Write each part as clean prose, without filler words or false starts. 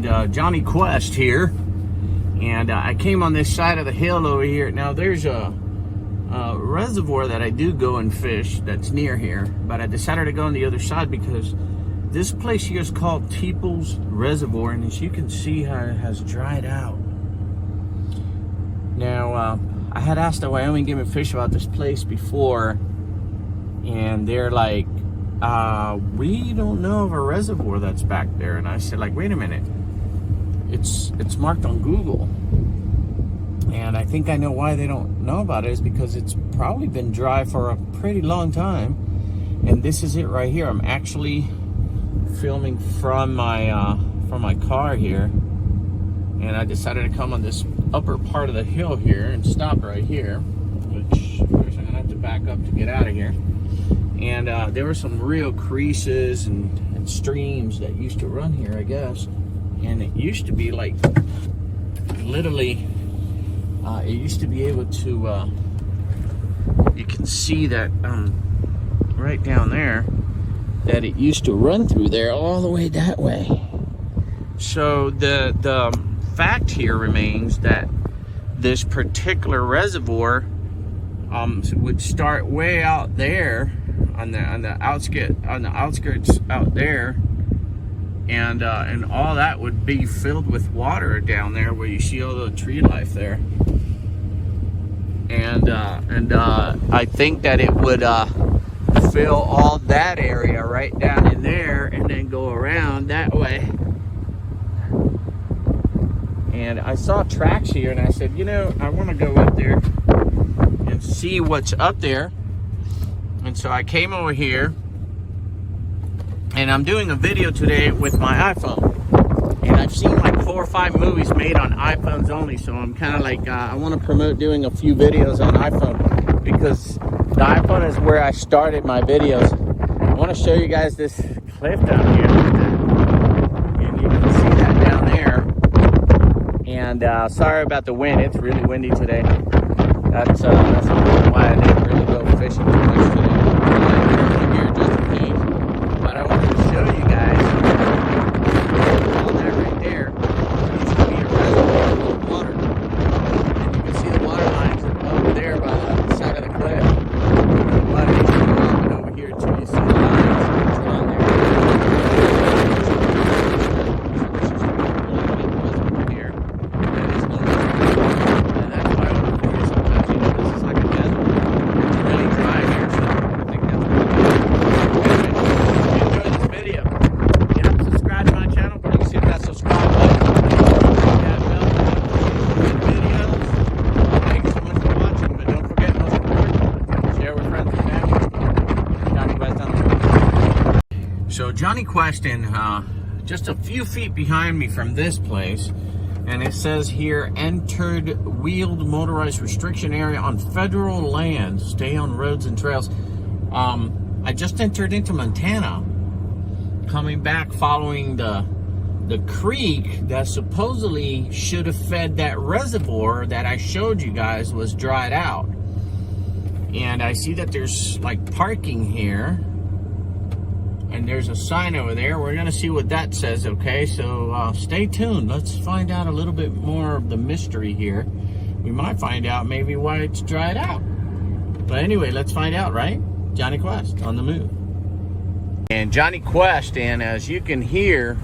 and Johnny Quest here. And I came on this side of the hill over here. Now there's a reservoir that I do go and fish that's near here, but I decided to go on the other side because this place here is called Teeples Reservoir, and as you can see how it has dried out. Now I had asked the Wyoming Game and Fish about this place before, and they're like, we don't know of a reservoir that's back there. And I said, like, wait a minute, it's marked on Google, and I think I know why they don't know about it is because it's probably been dry for a pretty long time. And this is it right here. I'm actually filming from my car here, and I decided to come on this upper part of the hill here and stop right here, which I'm gonna have to back up to get out of here. And there were some real creases and streams that used to run here, I guess. And it used to be like, literally, it used to be able to, you can see that right down there, that it used to run through there all the way that way. So the fact here remains that this particular reservoir would start way out there on the outskirts out there, and all that would be filled with water down there where you see all the tree life there. And I think that it would fill all that area right down in there and then go around that way. And I saw tracks here, and I said, you know, I want to go up there and see what's up there. And so I came over here, and I'm doing a video today with my iPhone. And I've seen like 4 or 5 movies made on iPhones only, so I'm kind of like, I want to promote doing a few videos on iPhone, because the iPhone is where I started my videos. I want to show you guys this cliff down here, and you can see that down there. And sorry about the wind, it's really windy today. That's the reason why I didn't really go fishing too much today. I'm here just in case. But I wanted to show you guys all that right there. It used to be a reservoir full of water. And you can see the water lines over there by the side of the cliff. The water needs to go up and over here too. You see the lines drawn there. So this is a really big reservoir here. That is no reservoir. And that's why over here sometimes, you know, this is like a desert. It's really dry here, so I think that's what enjoy this video. Get up, subscribe to my channel. Please hit that subscribe button. Hit that bell for videos. Thanks so much for watching, but don't forget, most important, share with friends and family. Johnny Quest on the move. So Johnny Quest in just a few feet behind me from this place, and it says here, entered wheeled motorized restriction area on federal land. Stay on roads and trails. I just entered into Montana, coming back following the creek that supposedly should have fed that reservoir that I showed you guys was dried out. And I see that there's like parking here, and there's a sign over there. We're gonna see what that says, okay? So stay tuned. Let's find out a little bit more of the mystery here. We might find out maybe why it's dried out. But anyway, let's find out, right? Johnny Quest on the move. And Johnny Quest, and as you can hear,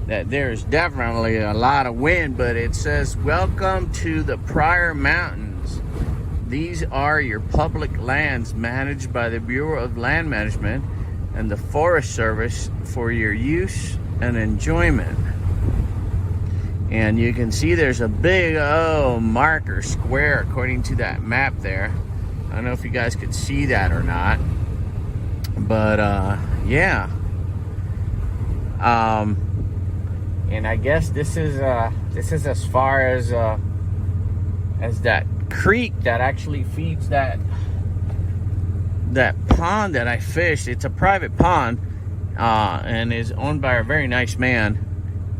that there's definitely a lot of wind, but it says, welcome to the Pryor Mountains. These are your public lands managed by the Bureau of Land Management and the Forest Service for your use and enjoyment. And you can see there's a big marker square according to that map there. I don't know if you guys could see that or not, but yeah. And I guess this is as far as that creek that actually feeds that pond that I fished. It's a private pond, and is owned by a very nice man,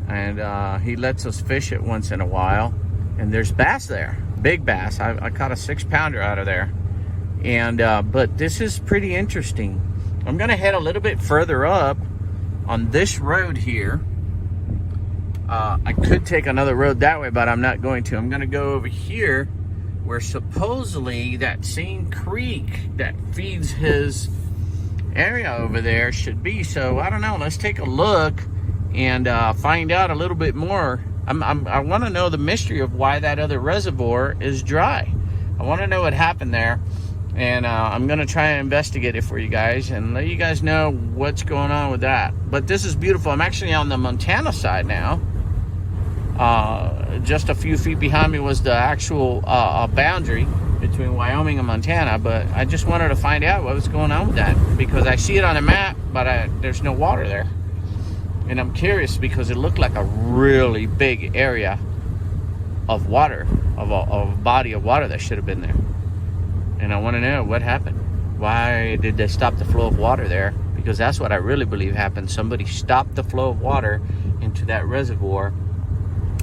and he lets us fish it once in a while. And there's bass there, big bass. I caught a 6-pounder out of there. And but this is pretty interesting. I'm gonna head a little bit further up on this road here, I could take another road that way, but I'm not going to. I'm going to go over here where supposedly that same creek that feeds his area over there should be. So I don't know. Let's take a look and find out a little bit more. I want to know the mystery of why that other reservoir is dry. I want to know what happened there, and I'm going to try and investigate it for you guys and let you guys know what's going on with that. But this is beautiful. I'm actually on the Montana side now. Just a few feet behind me was the actual boundary between Wyoming and Montana, but I just wanted to find out what was going on with that, because I see it on a map, but there's no water there. And I'm curious because it looked like a really big area of water, of a body of water that should have been there. And I want to know what happened. Why did they stop the flow of water there? Because that's what I really believe happened. Somebody stopped the flow of water into that reservoir.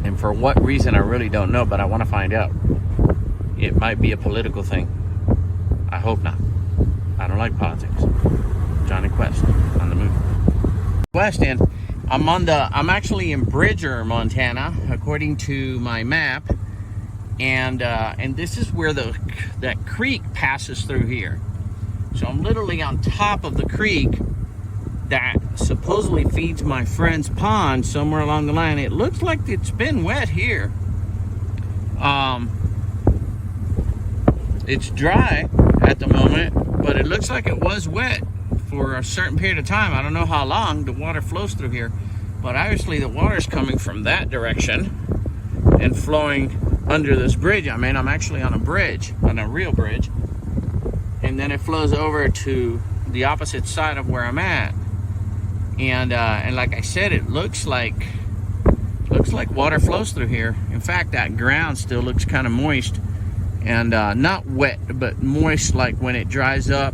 And for what reason, I really don't know, but I want to find out. It might be a political thing. I hope not. I don't like politics. Johnny Quest on the move. Quest, and I'm actually in Bridger, Montana, according to my map, and this is where that creek passes through here. So I'm literally on top of the creek that supposedly feeds my friend's pond somewhere along the line. It looks like it's been wet here. It's dry at the moment, but it looks like it was wet for a certain period of time. I don't know how long the water flows through here, but obviously the water is coming from that direction and flowing under this bridge. I mean, I'm actually on a bridge, on a real bridge, and then it flows over to the opposite side of where I'm at. And like I said, it looks like water flows through here. In fact, that ground still looks kind of moist, and not wet, but moist, like when it dries up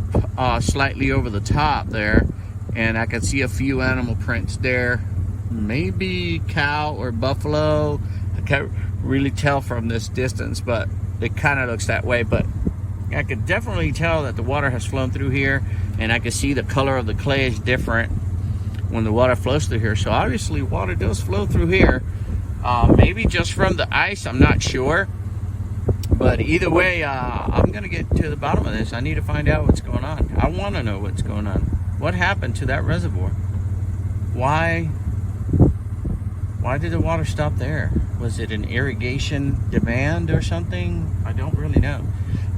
slightly over the top there. And I can see a few animal prints there, maybe cow or buffalo. I can't really tell from this distance, but it kind of looks that way. But I could definitely tell that the water has flown through here, and I can see the color of the clay is different when the water flows through here. So obviously water does flow through here, maybe just from the ice, I'm not sure. But either way, I'm gonna get to the bottom of this. I need to find out what's going on. I want to know what's going on. What happened to that reservoir? Why did the water stop there? Was it an irrigation demand or something? I don't really know.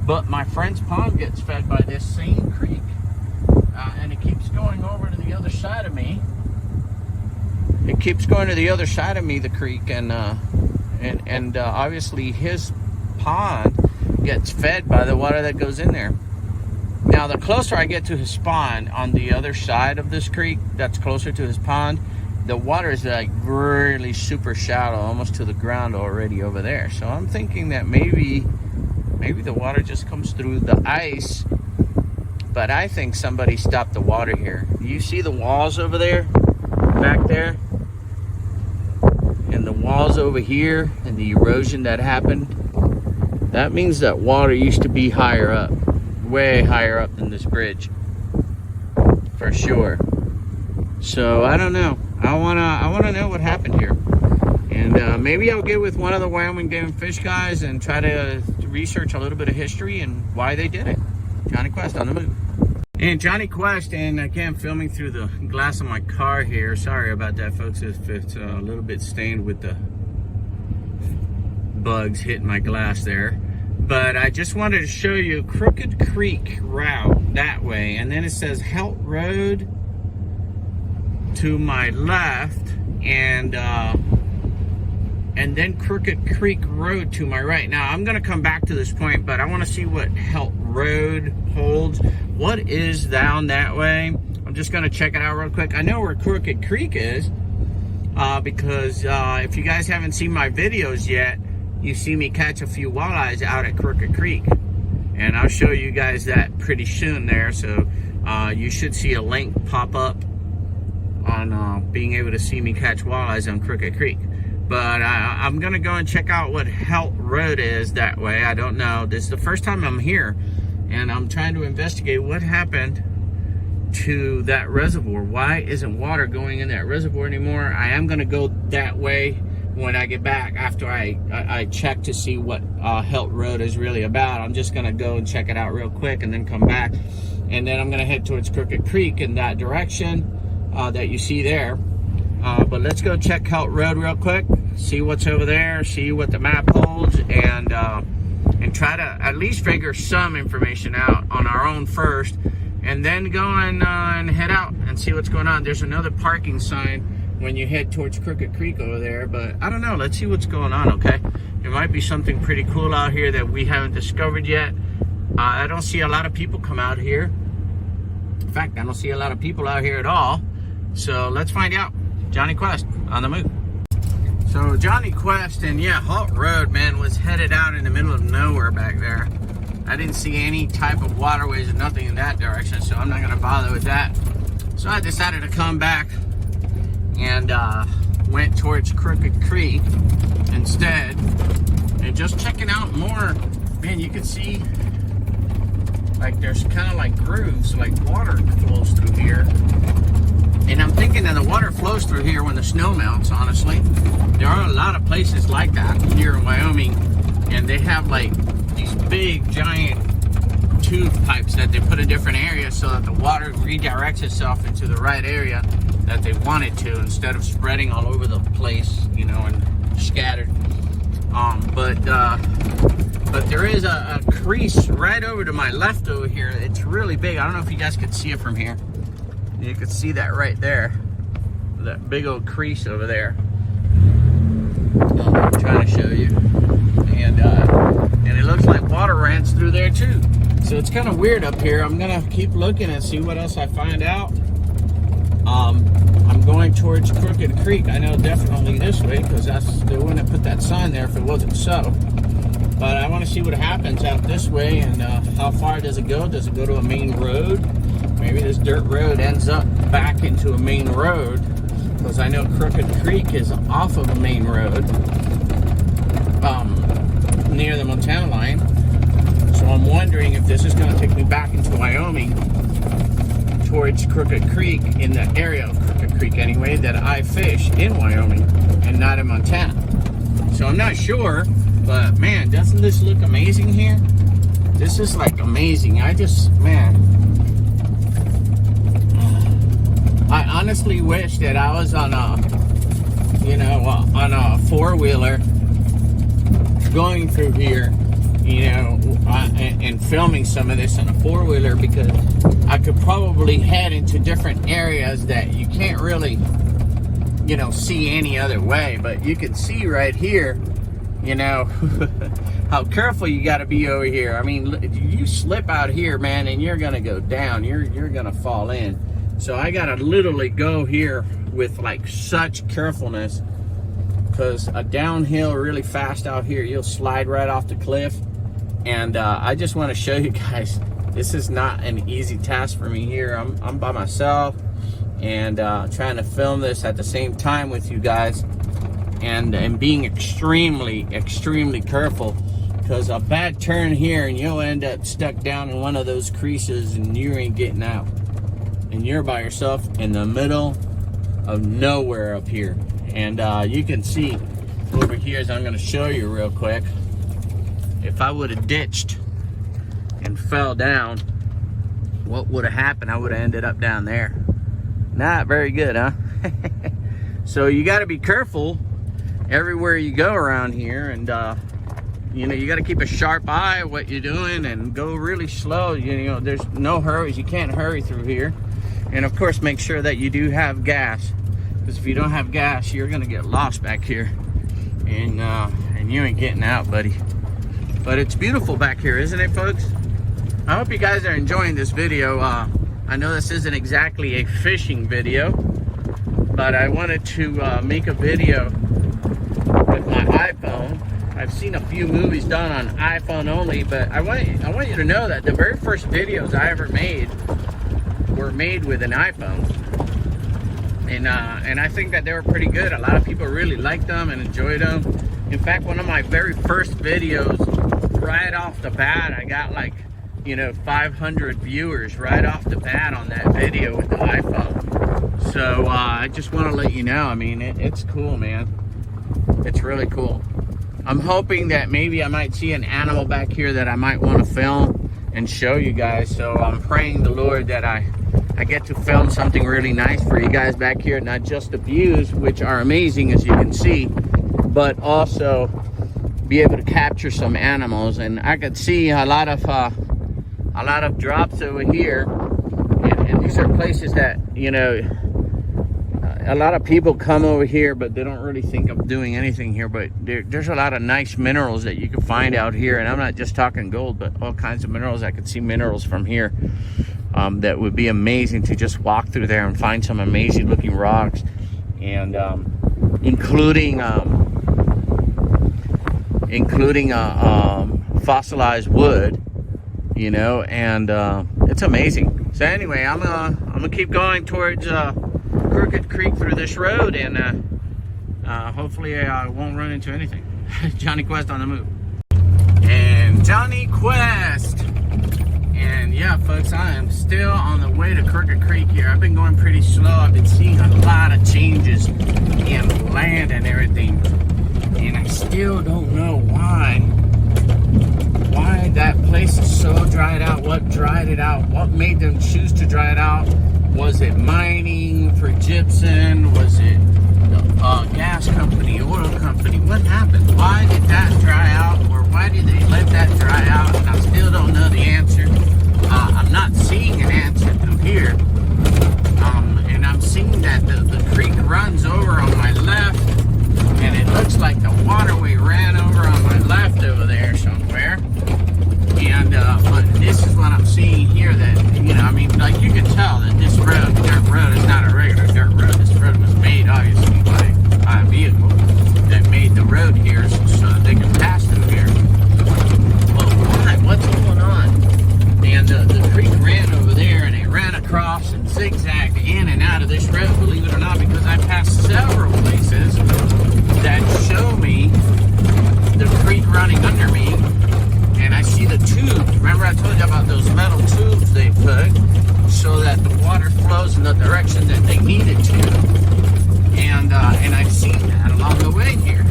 But my friend's pond gets fed by this same creek, and it keeps going over to the other side of me. It keeps going to the other side of me, the creek, and obviously his pond gets fed by the water that goes in there. Now, the closer I get to his pond on the other side of this creek that's closer to his pond, the water is like really super shallow, almost to the ground already over there. So I'm thinking that maybe the water just comes through the ice, but I think somebody stopped the water here. You see the walls over there, back there, and the walls over here, and the erosion that happened. That means that water used to be higher up, way higher up than this bridge, for sure. So I don't know. I wanna know what happened here, and maybe I'll get with one of the Wyoming Game and Fish guys and try to research a little bit of history and why they did it. Johnny Quest on the move. And Johnny Quest, and again, filming through the glass of my car here. Sorry about that, folks, if it's a little bit stained with the bugs hitting my glass there. But I just wanted to show you Crooked Creek route that way, and then it says Helt Road to my left, and then Crooked Creek Road to my right. Now, I'm gonna come back to this point, but I wanna see what Helt Road holds. What is down that way? I'm just gonna check it out real quick. I know where Crooked Creek is, because if you guys haven't seen my videos yet, you see me catch a few walleyes out at Crooked Creek, and I'll show you guys that pretty soon there. So you should see a link pop up on being able to see me catch walleyes on Crooked Creek. But I'm gonna go and check out what Helt Road is that way. I don't know. This is the first time I'm here, and I'm trying to investigate what happened to that reservoir. Why isn't water going in that reservoir anymore? I am gonna go that way when I get back after I check to see what Helt Road is really about. I'm just gonna go and check it out real quick and then come back. And then I'm gonna head towards Crooked Creek in that direction that you see there. But let's go check Helt Road real quick, see what's over there, see what the map holds, and try to at least figure some information out on our own first, and then go and head out and see what's going on. There's another parking sign when you head towards Crooked Creek over there, but I don't know. Let's see what's going on, okay? There might be something pretty cool out here that we haven't discovered yet. I don't see a lot of people come out here. In fact, I don't see a lot of people out here at all. So let's find out. Johnny Quest on the move. So Johnny Quest, and yeah, Halt Road, man, was headed out in the middle of nowhere back there. I didn't see any type of waterways or nothing in that direction, so I'm not gonna bother with that. So I decided to come back and went towards Crooked Creek instead, and just checking out more. Man, you can see like there's kind of like grooves, like water flows through here. And I'm thinking that the water flows through here when the snow melts, honestly. There are a lot of places like that here in Wyoming, and they have like these big giant tube pipes that they put in different areas so that the water redirects itself into the right area that they want it to, instead of spreading all over the place, you know, and scattered. But there is a crease right over to my left over here. It's really big. I don't know if you guys could see it from here. You can see that right there, that big old crease over there. I'm trying to show you, and it looks like water runs through there too. So it's kind of weird up here. I'm gonna keep looking and see what else I find out. I'm going towards Crooked Creek. I know definitely this way, because they wouldn't have put that sign there if it wasn't so. But I want to see what happens out this way, and how far does it go? Does it go to a main road? Maybe this dirt road ends up back into a main road, because I know Crooked Creek is off of a main road near the Montana line. So I'm wondering if this is going to take me back into Wyoming towards Crooked Creek, in the area of Crooked Creek anyway, that I fish in Wyoming and not in Montana. So I'm not sure, but man, doesn't this look amazing here? This is like amazing. I honestly wish that I was on a four-wheeler going through here, and filming some of this on a four-wheeler, because I could probably head into different areas that you can't really, see any other way. But you can see right here, how careful you got to be over here. I mean, you slip out here, man, and you're gonna go down. You're gonna fall in. So I gotta literally go here with like such carefulness, because a downhill really fast out here, you'll slide right off the cliff. And I just want to show you guys, this is not an easy task for me here. I'm by myself, and trying to film this at the same time with you guys, and being extremely careful, because a bad turn here and you'll end up stuck down in one of those creases and you ain't getting out. And you're by yourself in the middle of nowhere up here. And you can see over here, as I'm going to show you real quick, if I would have ditched and fell down, what would have happened? I would have ended up down there. Not very good, huh? So you got to be careful everywhere you go around here, and you got to keep a sharp eye on what you're doing and go really slow. There's no hurries. You can't hurry through here. And of course, make sure that you do have gas, because if you don't have gas, you're gonna get lost back here, and you ain't getting out, buddy. But it's beautiful back here, isn't it, folks? I hope you guys are enjoying this video. I know this isn't exactly a fishing video, but I wanted to make a video with my iPhone. I've seen a few movies done on iPhone only, but I want you to know that the very first videos I ever made were made with an iPhone, and I think that they were pretty good. A lot of people really liked them and enjoyed them. In fact, one of my very first videos, right off the bat, I got like 500 viewers right off the bat on that video, iPhone. So I just want to let you know, I mean, it's cool, man. It's really cool. I'm hoping that maybe I might see an animal back here that I might want to film and show you guys. So I'm praying the Lord that I get to film something really nice for you guys back here, not just the views, which are amazing as you can see, but also be able to capture some animals. And I could see a lot of drops over here, and these are places that, you know, a lot of people come over here, but they don't really think of doing anything here. But there's a lot of nice minerals that you can find out here, and I'm not just talking gold, but all kinds of minerals. I could see minerals from here that would be amazing to just walk through there and find some amazing looking rocks, and including fossilized wood, you know, and it's amazing. So anyway, I'm gonna keep going towards Crooked Creek through this road, and hopefully I won't run into anything. Johnny Quest on the move. And Johnny Quest. And yeah, folks, I am still on the way to Crooked Creek here. I've been going pretty slow. I've been seeing a lot of changes in land and everything. And I still don't know why that place is so dried out. What dried it out? What made them choose to dry it out? Was it mining for gypsum? Was it gas company, oil company? What happened? Why did that dry out? Or why did they let that dry out? And I still don't know the answer. I'm not seeing an answer through here. And I'm seeing that the creek runs over on my left, and it looks like the waterway ran over on my left over there somewhere. And but this is what I'm seeing here, that, you know, I mean, like, you can tell that this road, dirt road, is not a regular dirt road. This road was made, obviously, by a vehicle that made the road here so that they can pass through here. Well, why? What's going on? And the creek ran over there, and it ran across and zigzagged in and out of this road, believe it or not, because I passed several places that show me the creek running under me. And I see the tubes. Remember I told you about those metal tubes they put so that the water flows in the direction that they need it to. And I've seen that along the way here.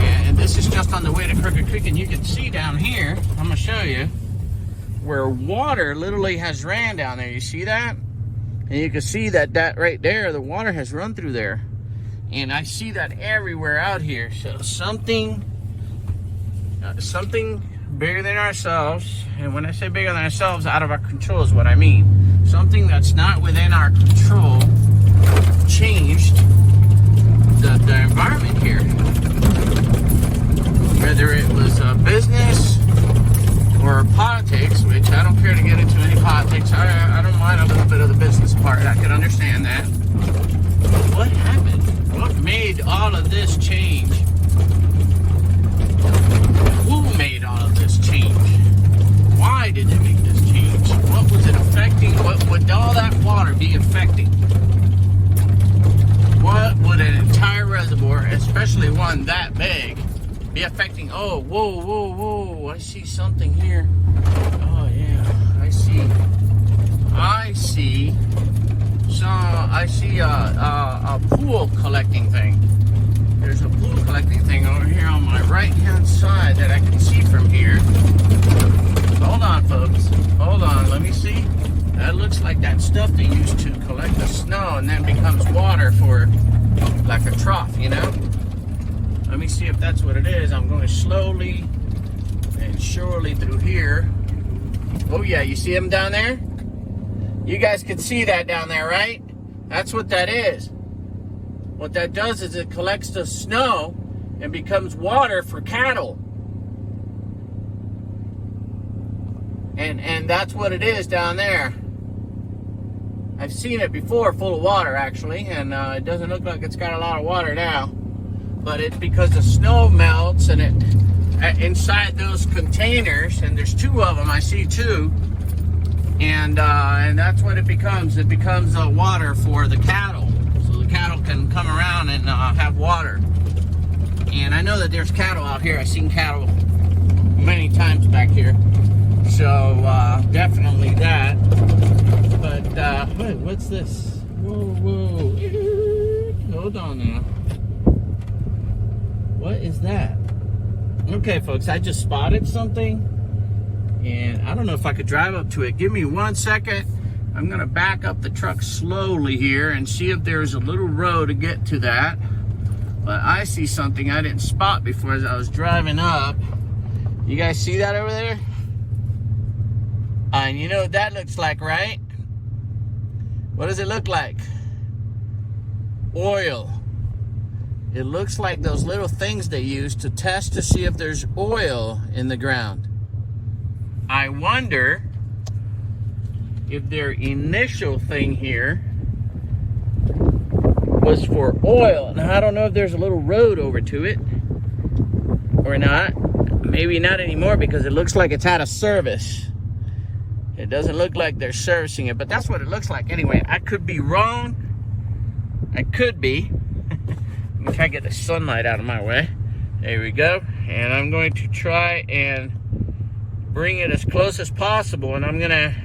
And this is just on the way to Crooked Creek, and you can see down here, I'm gonna show you, where water literally has ran down there. You see that? And you can see that right there, the water has run through there. And I see that everywhere out here. So something bigger than ourselves, and when I say bigger than ourselves, out of our control is what I mean. Something that's not within our control changed the environment here. Whether it was business or politics, which I don't care to get into any politics. I don't mind a little bit of the business part. I can understand that. But what happened? What made all of this change? Who made all of this change? Why did they make this change? What was it affecting? What would all that water be affecting? What would an entire reservoir, especially one that big, be affecting? Oh, whoa, whoa, whoa. I see something here. Oh, yeah. I see a pool collecting thing. There's a pool collecting thing over here on my right-hand side that I can see from here. Hold on, folks. Hold on. Let me see. That looks like that stuff they used to collect the snow and then becomes water for, like, a trough, you know? Let me see if that's what it is. I'm going slowly and surely through here. Oh, yeah. You see them down there? You guys can see that down there, right? That's what that is. What that does is it collects the snow and becomes water for cattle. And that's what it is down there. I've seen it before full of water, actually, and it doesn't look like it's got a lot of water now. But it's because the snow melts, and it inside those containers, and there's two of them, I see two, and that's what it becomes. It becomes water for the cattle. So the cattle can come around and have water. And I know that there's cattle out here. I've seen cattle many times back here. So definitely that. But What's this? Whoa, whoa. Hold on now. What is that? Okay, folks, I just spotted something. And I don't know if I could drive up to it. Give me 1 second. I'm going to back up the truck slowly here and see if there's a little road to get to that. But I see something I didn't spot before as I was driving up. You guys see that over there? And you know what that looks like, right? What does it look like? Oil. It looks like those little things they use to test to see if there's oil in the ground. I wonder if their initial thing here was for oil. Now, I don't know if there's a little road over to it or not. Maybe not anymore because it looks like it's out of service. It doesn't look like they're servicing it, but that's what it looks like. Anyway, I could be wrong. I could be. Let me try to get the sunlight out of my way. There we go. And I'm going to try and bring it as close as possible, and I'm gonna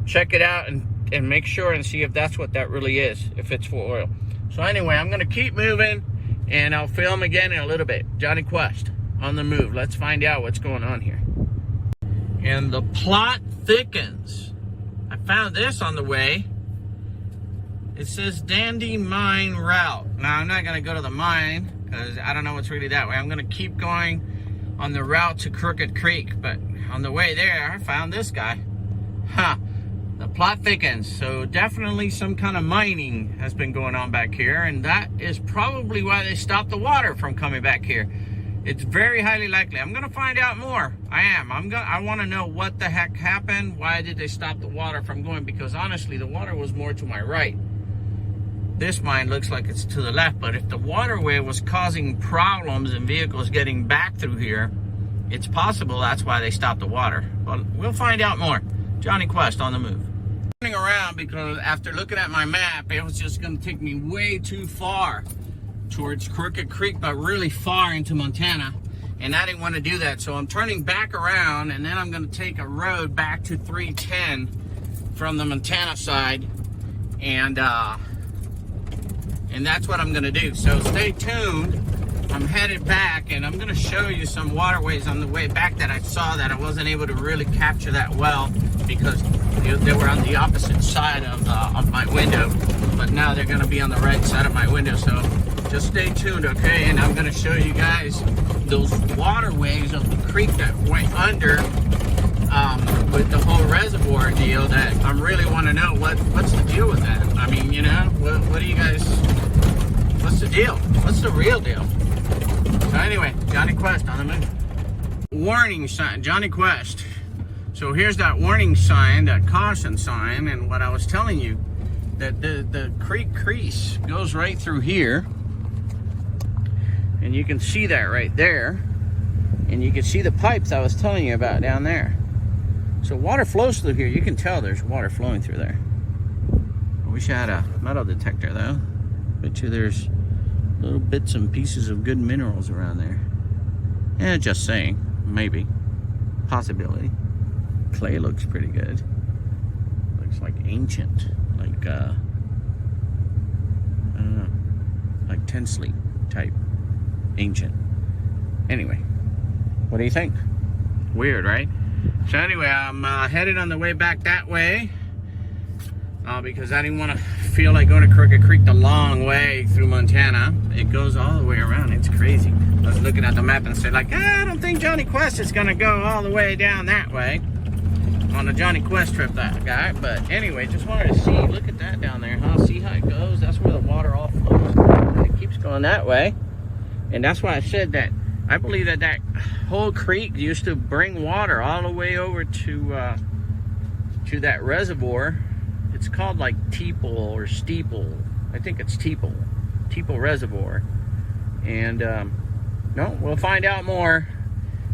check it out and make sure and see if that's what that really is, if it's for oil. So anyway, I'm gonna keep moving and I'll film again in a little bit. Johnny Quest on the move. Let's find out what's going on here. And the plot thickens. I found this on the way. It says Dandy Mine Route. Now I'm not gonna go to the mine because I don't know what's really that way. I'm gonna keep going on the route to Crooked Creek, but on the way there, I found this guy. Huh. The plot thickens. So definitely some kind of mining has been going on back here, and that is probably why they stopped the water from coming back here. It's very highly likely. I'm gonna find out more. I want to know what the heck happened. Why did they stop the water from going? Because honestly, the water was more to my right. This mine looks like it's to the left, but if the waterway was causing problems and vehicles getting back through here, it's possible that's why they stopped the water. But we'll find out more. Johnny Quest on the move. Turning around because after looking at my map, it was just going to take me way too far towards Crooked Creek, but really far into Montana. And I didn't want to do that, so I'm turning back around, and then I'm going to take a road back to 310 from the Montana side, and that's what I'm going to do. So stay tuned. I'm headed back, and I'm going to show you some waterways on the way back that I saw that I wasn't able to really capture that well because they were on the opposite side of my window, but now they're going to be on the right side of my window. So just stay tuned, okay? And I'm going to show you guys those waterways of the creek that went under with the whole reservoir deal. That I really want to know what's the deal with that. I mean, you know, what do you guys? What's the deal? What's the real deal? So anyway, Johnny Quest on the move. Warning sign, Johnny Quest. So here's that warning sign, that caution sign, and what I was telling you, that the creek crease goes right through here, and you can see that right there, and you can see the pipes I was telling you about down there. So water flows through here. You can tell there's water flowing through there. I wish I had a metal detector though. Bet you there's little bits and pieces of good minerals around there. Yeah, just saying. Maybe. Possibility. Clay looks pretty good. Looks like ancient. Like, I don't know. Like Tinsley type. Ancient. Anyway. What do you think? Weird, right? So anyway, I'm headed on the way back that way. Because I didn't want to feel like going to Crooked Creek the long way through Montana. It goes all the way around. It's crazy. I was looking at the map and said, like, I don't think Johnny Quest is going to go all the way down that way on a Johnny Quest trip, that guy. But anyway, just wanted to see. Look at that down there, huh? See how it goes? That's where the water all flows. And it keeps going that way. And that's why I said that I believe that whole creek used to bring water all the way over to that reservoir. It's called like Teeple or Steeple. I think it's Teeple Reservoir. And no, we'll find out more.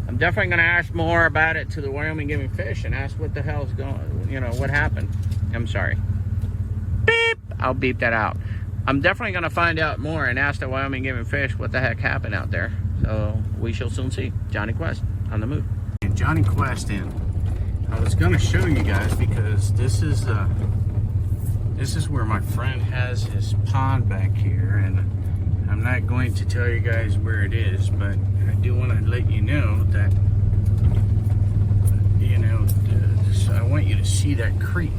I'm definitely going to ask more about it to the Wyoming Game and Fish and ask what the hell's going, you know, what happened. I'm sorry. Beep. I'll beep that out. I'm definitely going to find out more and ask the Wyoming Game and Fish what the heck happened out there. So we shall soon see. Johnny Quest on the move. And Johnny Quest in. I was going to show you guys because this is This is where my friend has his pond back here, and I'm not going to tell you guys where it is, but I do want to let you know that, you know, I want you to see that creek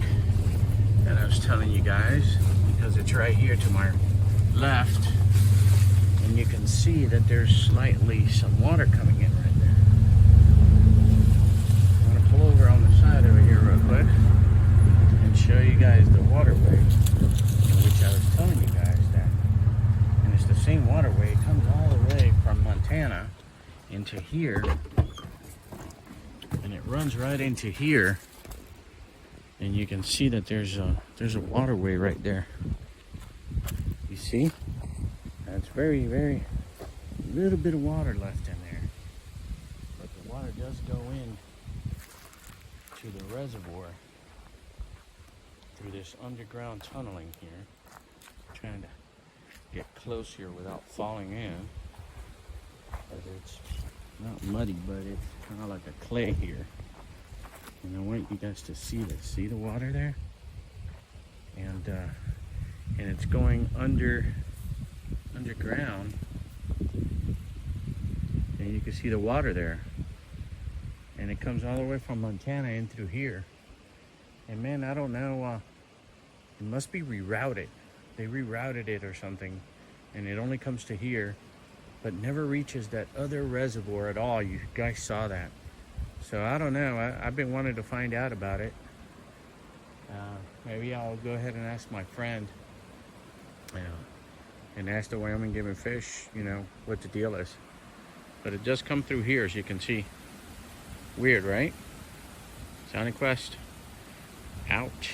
that I was telling you guys, because it's right here to my left, and you can see that there's slightly some water coming in right there. I'm going to pull over on the side over here real quick and show you guys the waterway, in which I was telling you guys that. And it's the same waterway. It comes all the way from Montana into here, and it runs right into here. And you can see that there's a waterway right there. You see? That's very, very little bit of water left in there. But the water does go in to the reservoir through this underground tunneling here. I'm trying to get close here without falling in. But it's not muddy, but it's kind of like a clay here. And I want you guys to see this. See the water there? And it's going underground. And you can see the water there. And it comes all the way from Montana in through here. And man, I don't know, it must be rerouted. They rerouted it or something. And it only comes to here, but never reaches that other reservoir at all. You guys saw that. So I don't know. I've been wanting to find out about it. Maybe I'll go ahead and ask my friend, and ask the Wyoming Game and Fish, you know, what the deal is. But it does come through here, as you can see. Weird, right? Sonic Quest out.